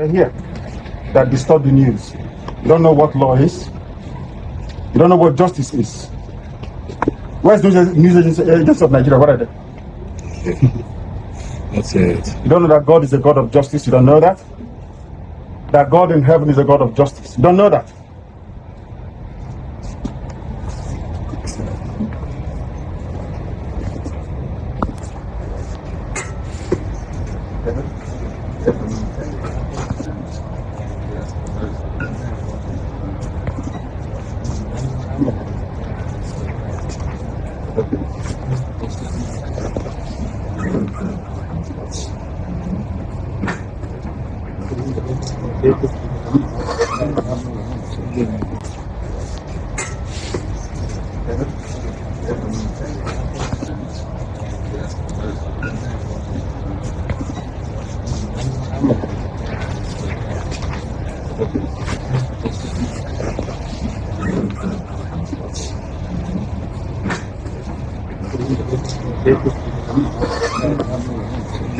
Here that distort the news. You don't know what law is. You don't know what justice is. Where's the news agencies of Nigeria? What are they? That's it. You don't know that God is a God of justice. You don't know that. That God in heaven is a God of justice. You don't know that.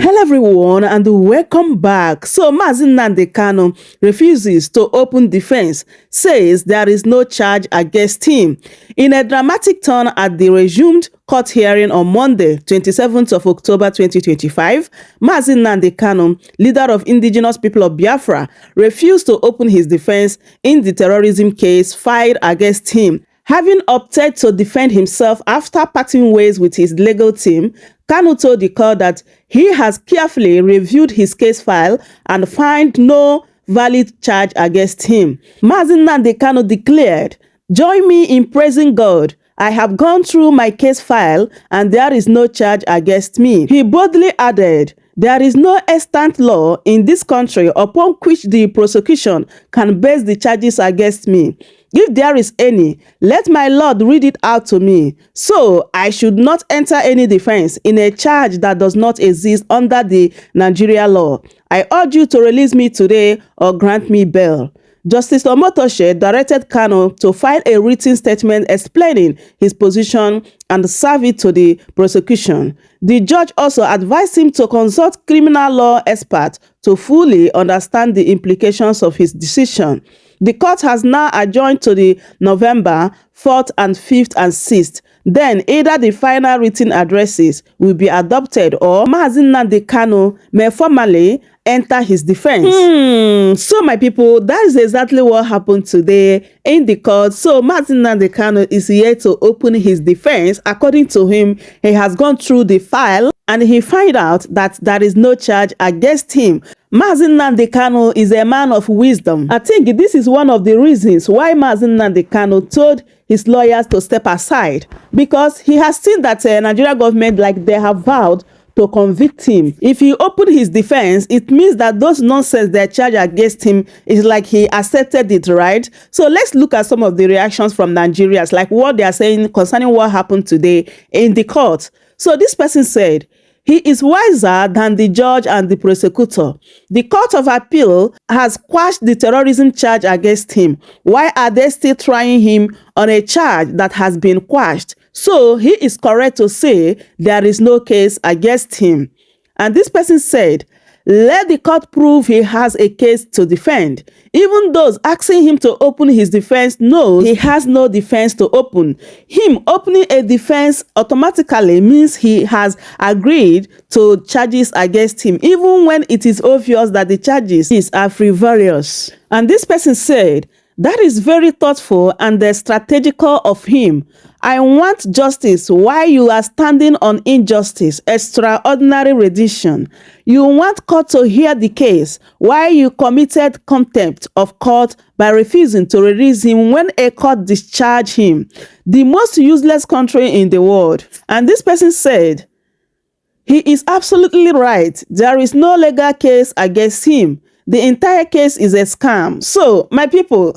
Hello everyone and welcome back. So Mazi Nnamdi Kanu refuses to open defense, says there is no charge against him. In a dramatic turn at the resumed court hearing on Monday, 27th of October 2025, Mazi Nnamdi Kanu, leader of indigenous people of Biafra, refused to open his defense in the terrorism case filed against him. Having opted to defend himself after parting ways with his legal team, Kanu told the court that he has carefully reviewed his case file and found no valid charge against him. Mazi Nnamdi Kanu declared, "Join me in praising God. I have gone through my case file and there is no charge against me." He boldly added, "There is no extant law in this country upon which the prosecution can base the charges against me. If there is any, let my Lord read it out to me. So I should not enter any defense in a charge that does not exist under the Nigeria law. I urge you to release me today or grant me bail." Justice Omotoshe directed Kanu to file a written statement explaining his position and serve it to the prosecution. The judge also advised him to consult criminal law experts to fully understand the implications of his decision. The court has now adjourned to the November 4th and 5th and 6th. Then either the final written addresses will be adopted or Mazi Nnamdi Kanu may formally enter his defense. So my people, that is exactly what happened today in the court. So Mazi Nnamdi Kanu is here to open his defense. According to him, he has gone through the file and he found out that there is no charge against him. Mazi Nnamdi Kanu is a man of wisdom. I think this is one of the reasons why Mazi Nnamdi Kanu told his lawyers to step aside, because he has seen that Nigeria government, like they have vowed to convict him. If he opened his defense, it means that those nonsense they charge against him is like he accepted it, right? So let's look at some of the reactions from Nigerians, like what they are saying concerning what happened today in the court. So this person said, "He is wiser than the judge and the prosecutor. The Court of Appeal has quashed the terrorism charge against him. Why are they still trying him on a charge that has been quashed? So he is correct to say there is no case against him." And this person said, "Let the court prove he has a case to defend." Even those asking him to open his defense know he has no defense to open. Him opening a defense automatically means he has agreed to charges against him, even when it is obvious that the charges are frivolous. And this person said, "That is very thoughtful and strategical of him. I want justice while you are standing on injustice, extraordinary rendition. You want court to hear the case while you committed contempt of court by refusing to release him when a court discharged him. The most useless country in the world." And this person said, "He is absolutely right. There is no legal case against him. The entire case is a scam." So, my people,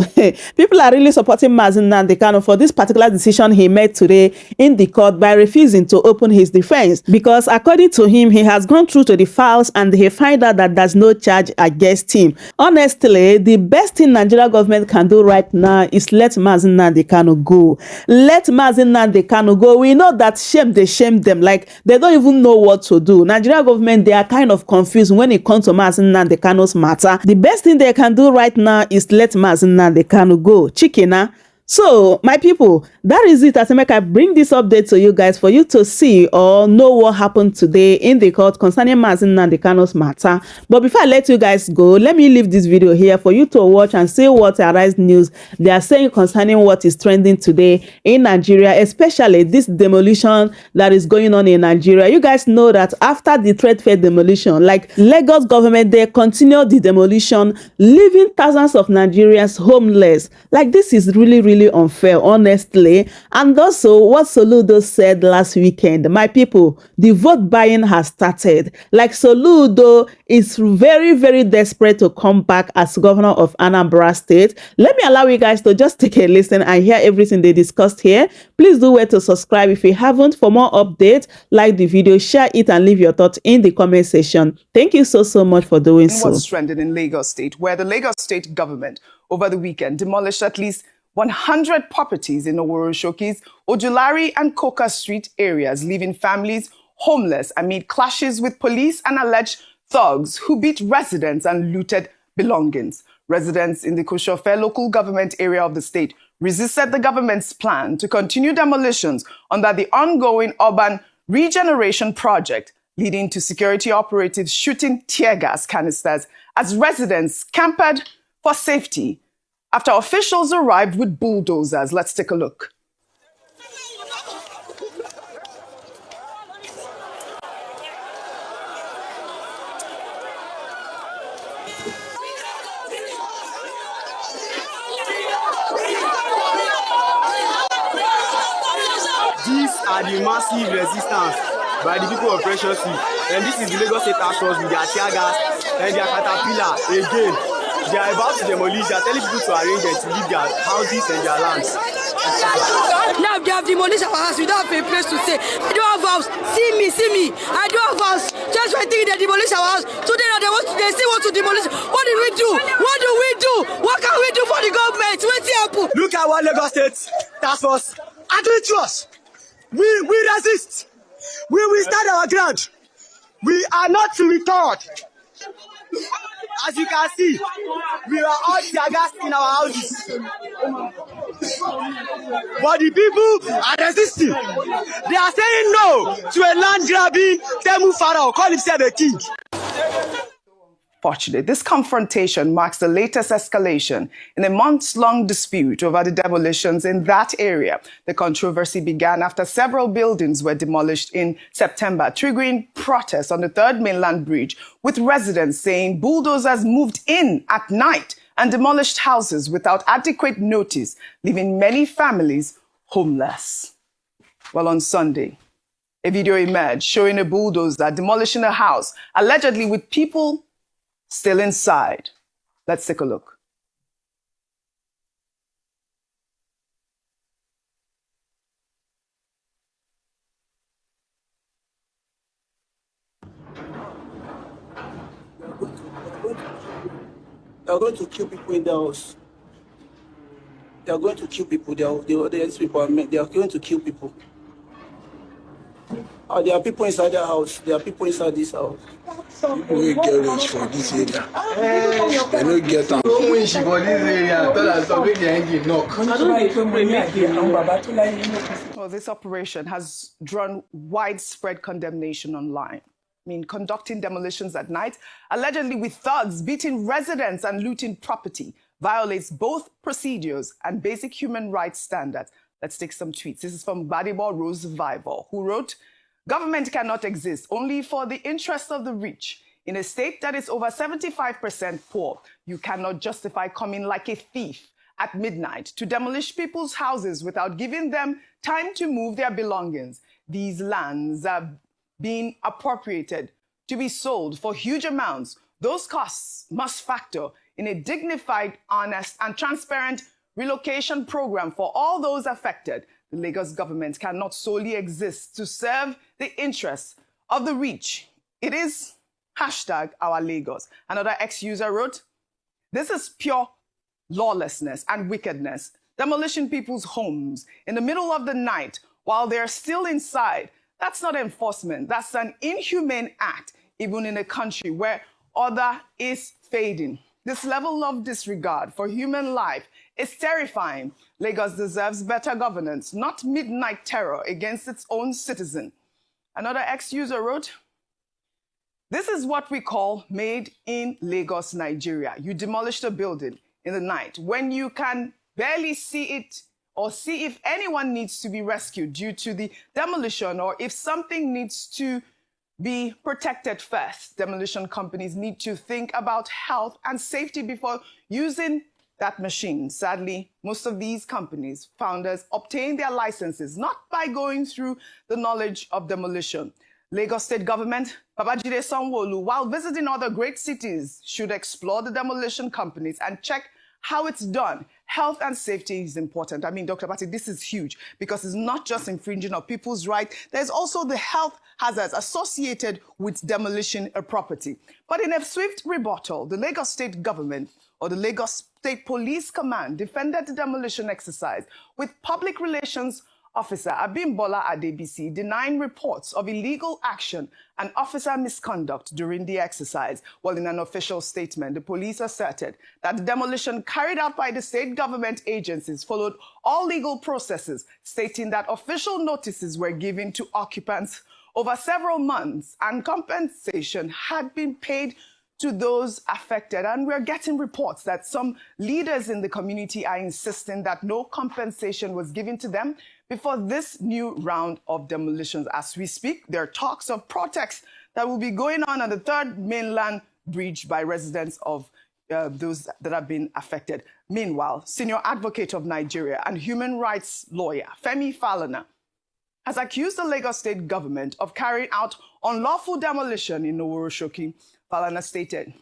people are really supporting Mazi Nnamdi Kanu for this particular decision he made today in the court by refusing to open his defense. Because according to him, he has gone through to the files and he found out that there's no charge against him. Honestly, the best thing Nigeria government can do right now is let Mazi Nnamdi Kanu go. Let Mazi Nnamdi Kanu go. We know that they shame them. Like, they don't even know what to do. Nigeria government, they are kind of confused when it comes to Mazi Nnamdi Kanu's matter. matter. The best thing they can do right now is let Mazi Nnamdi Kanu go. Chikena. So, my people, that is it. As I make I bring this update to you guys for you to see or know what happened today in the court concerning Mazi Nnamdi Kanu's matter. But before I let you guys go, let me leave this video here for you to watch and see what Arise News they are saying concerning what is trending today in Nigeria, especially this demolition that is going on in Nigeria. You guys know that after the trade fair demolition, like Lagos government, they continue the demolition, leaving thousands of Nigerians homeless. Like this is really unfair, honestly. And also what Soludo said last weekend, my people, the vote buying has started. Like Soludo is very desperate to come back as governor of Anambra State. Let me allow you guys to just take a listen and hear everything they discussed here. Please do wait to subscribe if you haven't. For more updates, like the video, share it, and leave your thoughts in the comment section. Thank you so much for doing so. What's trending in Lagos State, where the Lagos State government over the weekend demolished at least 100 properties in Oworu Shokis, Ojulari and Coca Street areas, leaving families homeless amid clashes with police and alleged thugs who beat residents and looted belongings. Residents in the Koshofe local government area of the state resisted the government's plan to continue demolitions under the ongoing urban regeneration project, leading to security operatives shooting tear gas canisters as residents scampered for safety after officials arrived with bulldozers. Let's take a look. These are the massive resistance by the people of Precious Sea. And this is the Lagos State Task Force with their tear gas and their caterpillar again. They are about to demolish. They are telling people to arrange them to leave their houses and their lands. Now they have demolished our house. We don't have a place to stay. I don't have house. See me. I don't have house. Just when they demolish our house. Today now they still want to demolish. What did we do? What do we do? What can we do for the government? What's happening? Look at what Lagos State Task Force are doing to us. We resist. We will stand our ground. We are not to return. As you can see, we are all tear gas in our houses. But the people are resisting. They are saying no to a land grabbing Temu Pharaoh, call himself a king. Fortunately, this confrontation marks the latest escalation in a months-long dispute over the demolitions in that area. The controversy began after several buildings were demolished in September, triggering protests on the Third Mainland Bridge, with residents saying bulldozers moved in at night and demolished houses without adequate notice, leaving many families homeless. Well, on Sunday, a video emerged showing a bulldozer demolishing a house, allegedly with people still inside. Let's take a look. They are going to kill people in the house. They are going to kill people. They are going to kill people. There are people inside their house. There are people inside this house. People will get rich for this area. They don't get them. Don't wish for this area. Tell us to make the engine knock. Well, this operation has drawn widespread condemnation online. Conducting demolitions at night, allegedly with thugs beating residents and looting property, violates both procedures and basic human rights standards. Let's take some tweets. This is from Gbadebo Rose Survivor, who wrote, "Government cannot exist only for the interest of the rich. In a state that is over 75% poor, you cannot justify coming like a thief at midnight to demolish people's houses without giving them time to move their belongings. These lands are being appropriated to be sold for huge amounts. Those costs must factor in a dignified, honest, and transparent relocation program for all those affected. The Lagos government cannot solely exist to serve the interests of the rich. It is #our Lagos." Another ex-user wrote, "This is pure lawlessness and wickedness, demolishing people's homes in the middle of the night while they're still inside. That's not enforcement. That's an inhumane act, even in a country where order is fading. This level of disregard for human life is terrifying. Lagos deserves better governance, not midnight terror against its own citizen. Another ex-user wrote, "This is what we call made in Lagos, Nigeria. You demolished a building in the night when you can barely see it or see if anyone needs to be rescued due to the demolition or if something needs to be protected first. Demolition companies need to think about health and safety before using that machine." Sadly, most of these companies' founders obtain their licenses not by going through the knowledge of demolition. Lagos State government, Babajide Sanwo-Olu, while visiting other great cities, should explore the demolition companies and check how it's done. Health and safety is important. I mean, Dr. Bati, this is huge because it's not just infringing of people's rights. There's also the health hazards associated with demolition a property. But in a swift rebuttal, the Lagos State government or the Lagos State Police Command defended the demolition exercise with public relations officer Abimbola Adebisi denying reports of illegal action and officer misconduct during the exercise. While in an official statement, the police asserted that the demolition carried out by the state government agencies followed all legal processes, stating that official notices were given to occupants over several months and compensation had been paid to those affected. And we're getting reports that some leaders in the community are insisting that no compensation was given to them before this new round of demolitions. As we speak, there are talks of protests that will be going on the third mainland bridge by residents of those that have been affected. Meanwhile, senior advocate of Nigeria and human rights lawyer Femi Falana has accused the Lagos State government of carrying out unlawful demolition in Oworoshoki. Falana stated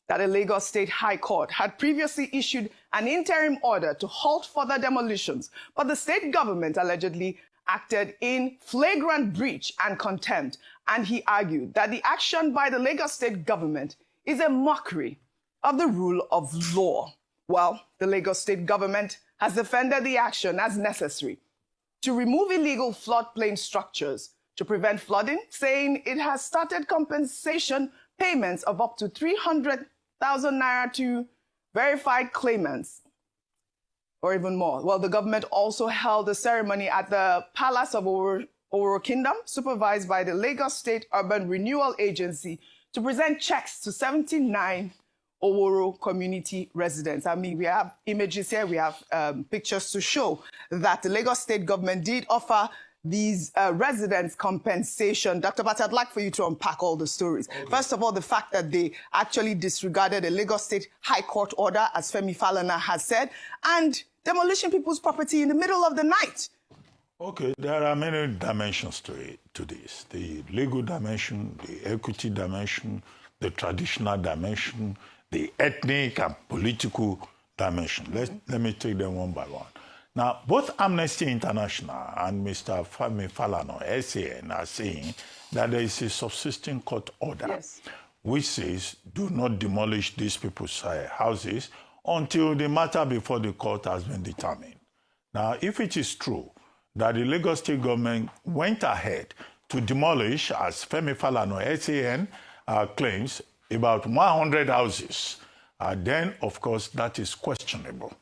that the Lagos State High Court had previously issued an interim order to halt further demolitions, but the state government allegedly acted in flagrant breach and contempt, and he argued that the action by the Lagos State government is a mockery of the rule of law. Well, the Lagos State government has defended the action as necessary to remove illegal floodplain structures to prevent flooding, saying it has started compensation payments of up to 300,000 naira to verified claimants, or even more. Well, the government also held a ceremony at the Palace of Oworo Kingdom, supervised by the Lagos State Urban Renewal Agency, to present checks to 79 Oworo community residents. I mean, we have images here, we have pictures to show that the Lagos State government did offer these residents compensation. Dr. Bati, I'd like for you to unpack all the stories. Okay. First of all, the fact that they actually disregarded a Lagos State High Court order, as Femi Falana has said, and demolishing people's property in the middle of the night. Okay, there are many dimensions to this. The legal dimension, the equity dimension, the traditional dimension, the ethnic and political dimension. Let me take them one by one. Now, both Amnesty International and Mr. Femi Falana, SAN, are saying that there is a subsisting court order which says do not demolish these people's houses until the matter before the court has been determined. Now, if it is true that the Lagos State government went ahead to demolish, as Femi Falana, SAN, claims, about 100 houses, then, of course, that is questionable.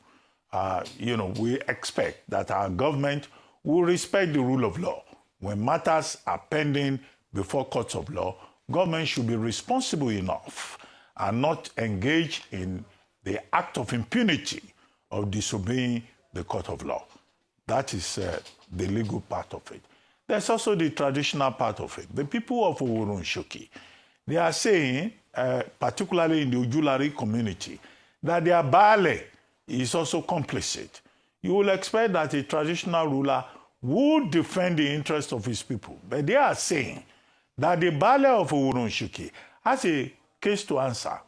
We expect that our government will respect the rule of law. When matters are pending before courts of law, government should be responsible enough and not engage in the act of impunity of disobeying the court of law. That is the legal part of it. There's also the traditional part of it. The people of Oworoshoki, they are saying, particularly in the Ujulari community, that their Baale is also complicit. You will expect that a traditional ruler would defend the interests of his people. But they are saying that the Baale of Oworoshoki has a case to answer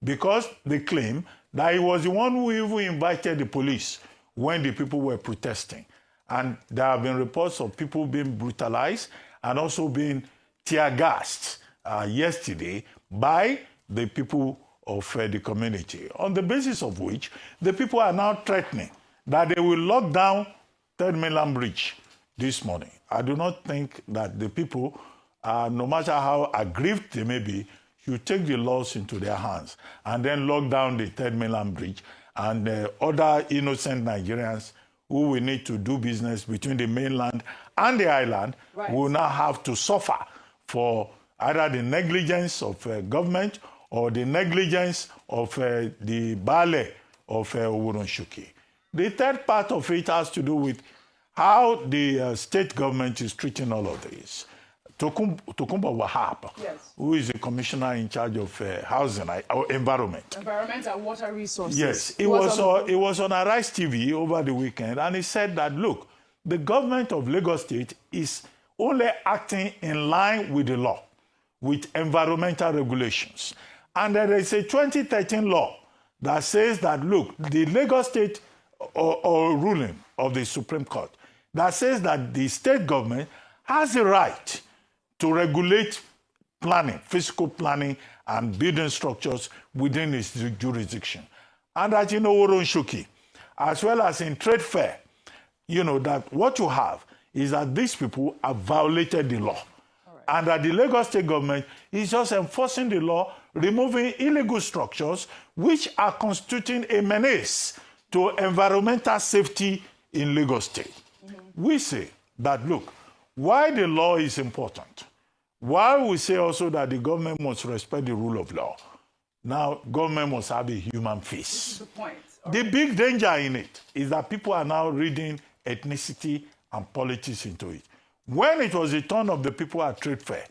because they claim that he was the one who even invited the police when the people were protesting. And there have been reports of people being brutalized and also being tear-gassed yesterday by the people of the community, on the basis of which the people are now threatening that they will lock down Third Mainland Bridge this morning. I do not think that the people, no matter how aggrieved they may be, should take the laws into their hands and then lock down the Third Mainland Bridge, and other innocent Nigerians who will need to do business between the mainland and the island will now have to suffer for either the negligence of government or the negligence of the Bale of Owuronshuki. The third part of it has to do with how the state government is treating all of this. Tokumba Wahab, who is the commissioner in charge of housing or environment. Environment and water resources. Yes, it was on Arise TV over the weekend, and he said that, look, the government of Lagos State is only acting in line with the law, with environmental regulations. And there is a 2013 law that says that, look, the Lagos State or ruling of the Supreme Court that says that the state government has the right to regulate planning, physical planning, and building structures within its jurisdiction. And that, Owuronshuki, as well as in trade fair, that what you have is that these people have violated the law. And that the Lagos State government is just enforcing the law, removing illegal structures which are constituting a menace to environmental safety in Lagos State. We say that, look, why the law is important, why we say also that the government must respect the rule of law, now government must have a human face. This is the point. The big danger in it is that people are now reading ethnicity and politics into it. When it was the turn of the people at trade fair,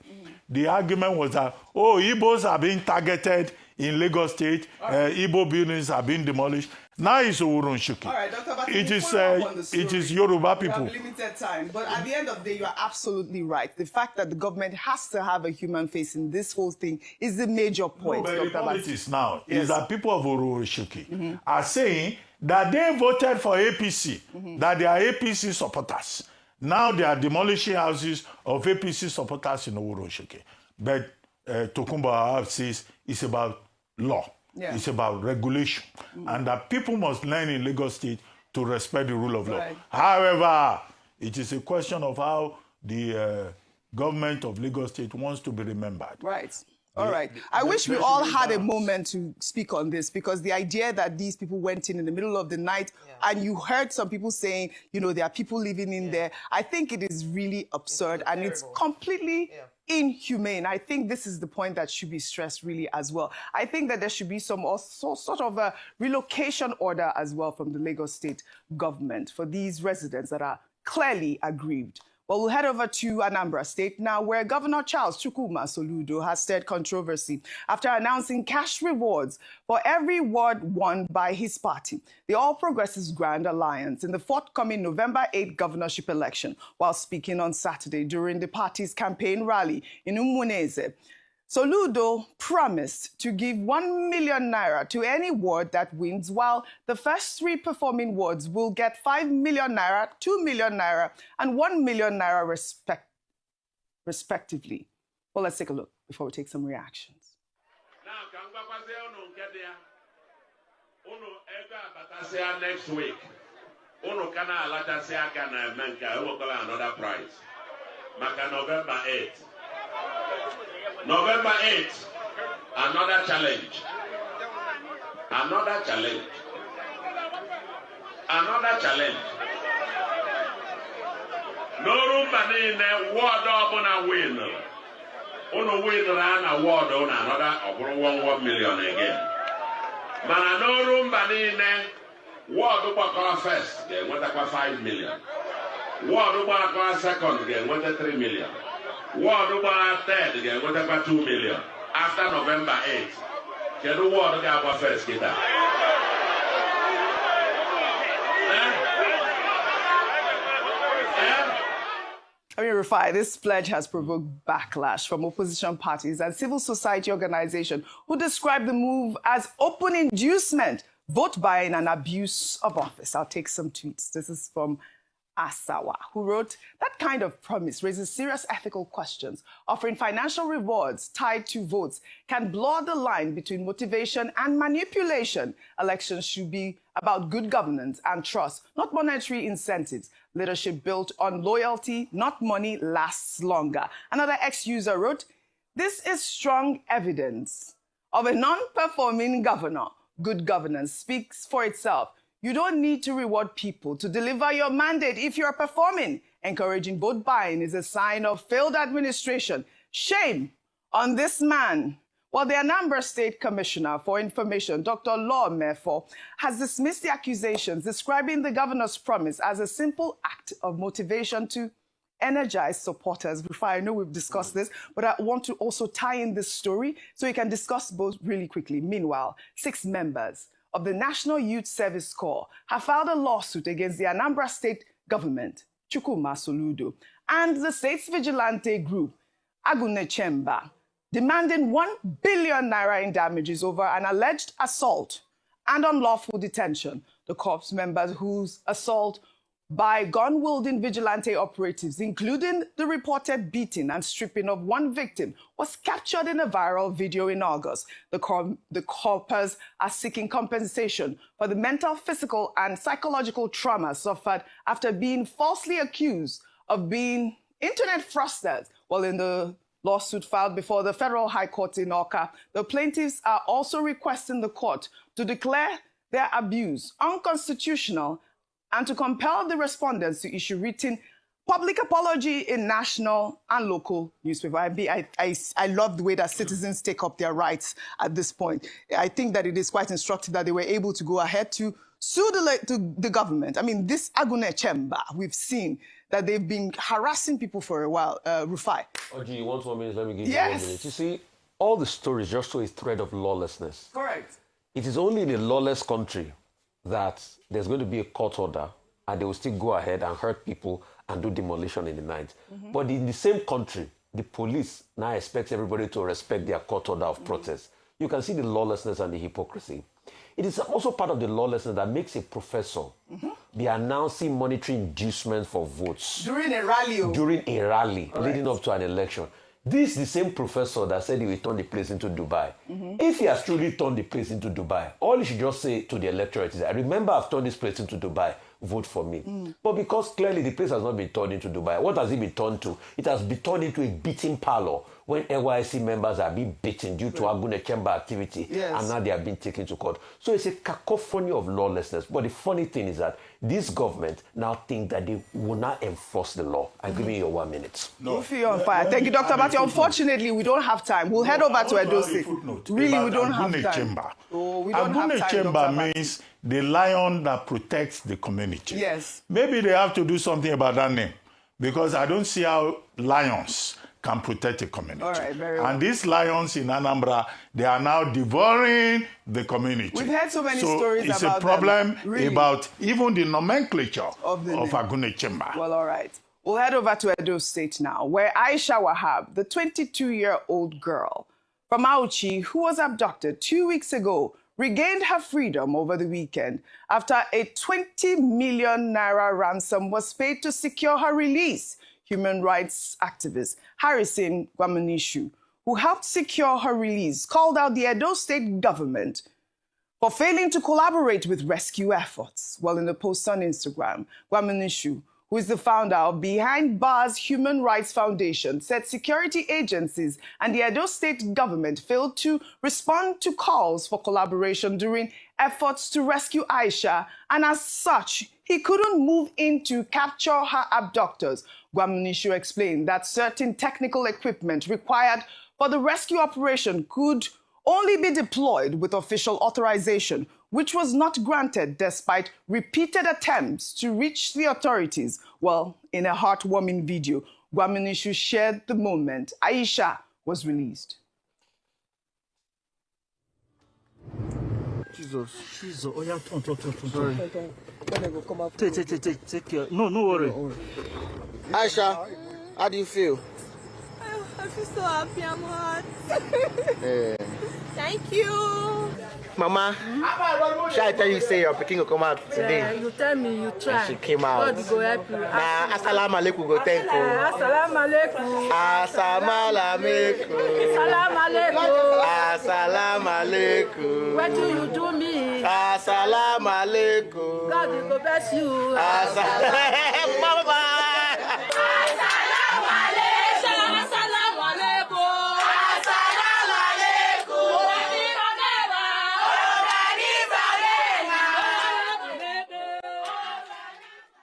the argument was that, oh, Igbos are being targeted in Lagos State, Igbo buildings are being demolished. Now it's Owuronshuki. All right, Dr. Bati, it is Yoruba people. We have limited time, but at the end of the day, you are absolutely right. The fact that the government has to have a human face in this whole thing is the major point. No, but the politics now is that people of Owuronshuki are saying that they voted for APC, that they are APC supporters. Now they are demolishing houses of APC supporters in Owuronshuki. But Tokumba says it's about law. Yeah. It's about regulation. And that people must learn in Lagos State to respect the rule of law. However, it is a question of how the government of Lagos State wants to be remembered. Right. All right. I wish we all had a moment to speak on this, because the idea that these people went in the middle of the night and you heard some people saying, there are people living in there. I think it is really absurd and it's completely inhumane. I think this is the point that should be stressed really as well. I think that there should be some sort of a relocation order as well from the Lagos State government for these residents that are clearly aggrieved. Well, we'll head over to Anambra State now, where Governor Charles Chukwuma Soludo has stirred controversy after announcing cash rewards for every ward won by his party, the All Progressives Grand Alliance, in the forthcoming November 8 governorship election. While speaking on Saturday during the party's campaign rally in Umuneze, Soludo promised to give 1 million naira to any ward that wins, while the first 3 performing wards will get 5 million naira, 2 million naira, and 1 million naira respectively. Well, let's take a look before we take some reactions. Next week, another prize. November 8th. November 8th, another challenge. Another challenge. Another challenge. No room banine ward up win. Uno win ran a ward on another 1 million again. Mana no room banine ward up first, they went up 5 million. Ward up second, they went up 3 million. Ward over third again, what about 2 million? After November 8th, can the ward about first get that? Rufai, this pledge has provoked backlash from opposition parties and civil society organizations who describe the move as open inducement, vote buying, and abuse of office. I'll take some tweets. This is from Asawa, who wrote, "That kind of promise raises serious ethical questions. Offering financial rewards tied to votes can blur the line between motivation and manipulation. Elections should be about good governance and trust, not monetary incentives. Leadership built on loyalty, not money, lasts longer." Another ex-user wrote, This is strong evidence of a non-performing governor. Good governance speaks for itself. You don't need to reward people to deliver your mandate if you're performing. Encouraging vote buying is a sign of failed administration. Shame on this man. Well, the Anambra State Commissioner for Information, Dr. Law Mefo, has dismissed the accusations, describing the governor's promise as a simple act of motivation to energize supporters. Before, I know we've discussed this, but I want to also tie in this story so we can discuss both really quickly. Meanwhile, 6 members of the National Youth Service Corps have filed a lawsuit against the Anambra State government, Chukwuma Soludo, and the state's vigilante group, Agunechemba, demanding 1 billion naira in damages over an alleged assault and unlawful detention. The corps members whose assault by gun-wielding vigilante operatives, including the reported beating and stripping of 1 victim, was captured in a viral video in August. The corpers are seeking compensation for the mental, physical, and psychological trauma suffered after being falsely accused of being internet fraudsters. Well, in the lawsuit filed before the Federal High Court in Awka, the plaintiffs are also requesting the court to declare their abuse unconstitutional and to compel the respondents to issue written public apology in national and local newspaper. I love the way that citizens take up their rights at this point. I think that it is quite instructive that they were able to go ahead to sue the government. I mean, this Agunechemba, we've seen that they've been harassing people for a while. Rufai. Oji, you want 1 minute? Let me give you Yes. 1 minute. You see, all the stories just show a thread of lawlessness. Correct. It is only in a lawless country that there's going to be a court order and they will still go ahead and hurt people and do demolition in the night. But in the same country, the police now expects everybody to respect their court order of protest. You can see the lawlessness and the hypocrisy. It is also part of the lawlessness that makes a professor be announcing monetary inducement for votes. During a rally. During a rally leading up to an election. This is the same professor that said he will turn the place into Dubai. If he has truly turned the place into Dubai, all he should just say to the electorate is that, remember, I've turned this place into Dubai, vote for me. But because clearly the place has not been turned into Dubai, what has it been turned to? It has been turned into a beating parlor when NYSC members are being beaten due to Agunechemba activity, and now they are being taken to court. So it's a cacophony of lawlessness. But the funny thing is that this government now think that they will not enforce the law. I'm giving you 1 minute. No. You're on fire. Thank you, Dr. Bati. Unfortunately, we don't have time. We'll head over to Edo State. Really, we don't have time. Oh, we don't have time, Agunechemba means the lion that protects the community. Yes. Maybe they have to do something about that name, because I don't see how lions can protect the community. All right, very well. And these lions in Anambra, they are now devouring the community. We've heard so many stories about them. It's a problem really, about even the nomenclature of Agunechemba. Well, all right. We'll head over to Edo State now, where Aisha Wahab, the 22-year-old girl from Auchi who was abducted 2 weeks ago, regained her freedom over the weekend after a 20 million naira ransom was paid to secure her release. Human rights activist Harrison Gwamanishu, who helped secure her release, called out the Edo State government for failing to collaborate with rescue efforts. Well, in a post on Instagram, Gwamanishu, who is the founder of Behind Bars Human Rights Foundation, said security agencies and the Edo State government failed to respond to calls for collaboration during efforts to rescue Aisha, and as such, he couldn't move in to capture her abductors. Gwamanishu explained that certain technical equipment required for the rescue operation could only be deployed with official authorization, which was not granted despite repeated attempts to reach the authorities. Well, in a heartwarming video, Gwamanishu shared the moment Aisha was released. Jesus. Oh, yeah, turn. Sorry. Take care. No worry. Aisha, how do you feel? I feel so happy. I'm hot. Thank you. Mama, shall I tell you, say your picking will come out today? Yeah, you tell me, you try. And she came out. God go help you. Nah, assalamu alaikum go thank you. Assalamu alaikum. Assalamu alaikum. Assalamu alaikum. Assalamu alaikum. What do you do me? Assalamu alaikum. God will go bless you. Mama, bye. Assalamu alaikum. Assalamu alaikum.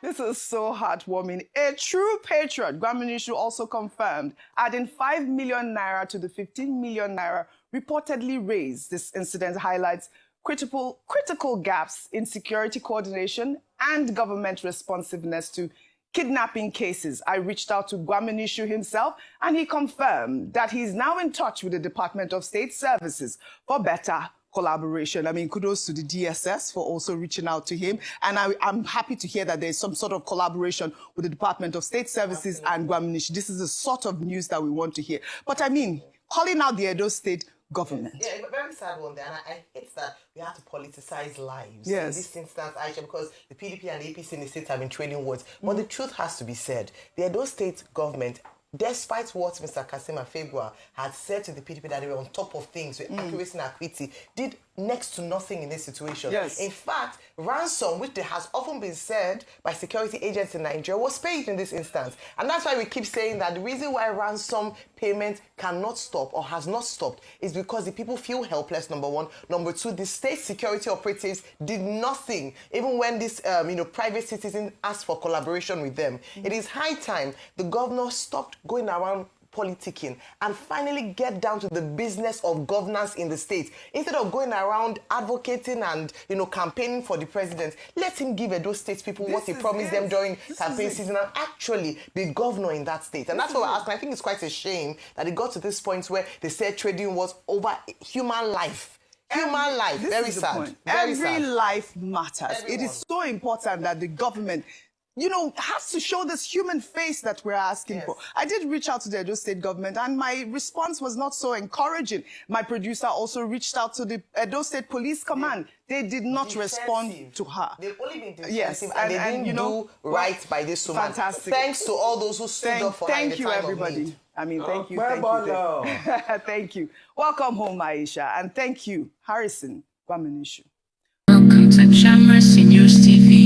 This is so heartwarming. A true patriot, Gwaminishu also confirmed, adding 5 million naira to the 15 million naira reportedly raised. This incident highlights critical gaps in security coordination and government responsiveness to kidnapping cases. I reached out to Gwaminishu himself, and he confirmed that he's now in touch with the Department of State Services for better collaboration. I mean, kudos to the DSS for also reaching out to him. And I'm happy to hear that there's some sort of collaboration with the Department of State Services and Gwaminishu. This is the sort of news that we want to hear. But I mean, calling out the Edo State government. Yeah, a very sad one there. And I hate that we have to politicize lives. Yes. In this instance, Aisha, because the PDP and the APC in the state have been trading words. But the truth has to be said. The Edo State government, despite what Mr. Kasim Afegwa had said to the PDP that they were on top of things with accuracy and equity, did next to nothing in this situation. Yes. In fact, ransom, which has often been said by security agents in Nigeria, was paid in this instance. And that's why we keep saying that the reason why ransom payment cannot stop or has not stopped is because the people feel helpless, number one. Number two, the state security operatives did nothing, even when this private citizen asked for collaboration with them. It is high time the governor stopped going around politicking and finally get down to the business of governance in the state. Instead of going around advocating and campaigning for the president, let him give Edo State people what he promised them during campaign season and actually be governor in that state. And that's what we're asking. I think it's quite a shame that it got to this point where they said trading was over human life. Human life. Very sad. Every life matters. It is so important that the government has to show this human face that we're asking for. I did reach out to the Edo State government, and my response was not so encouraging. My producer also reached out to the Edo State Police Command. They did not respond to her. They've only been defensive, yes, and they didn't do right by this woman. Fantastic. Thanks to all those who stood up for her in the time of need. Thank you, everybody. I mean, thank you. Thank you. Welcome home, Aisha, and thank you, Harrison Gwaminishu. Welcome to Shamras News TV.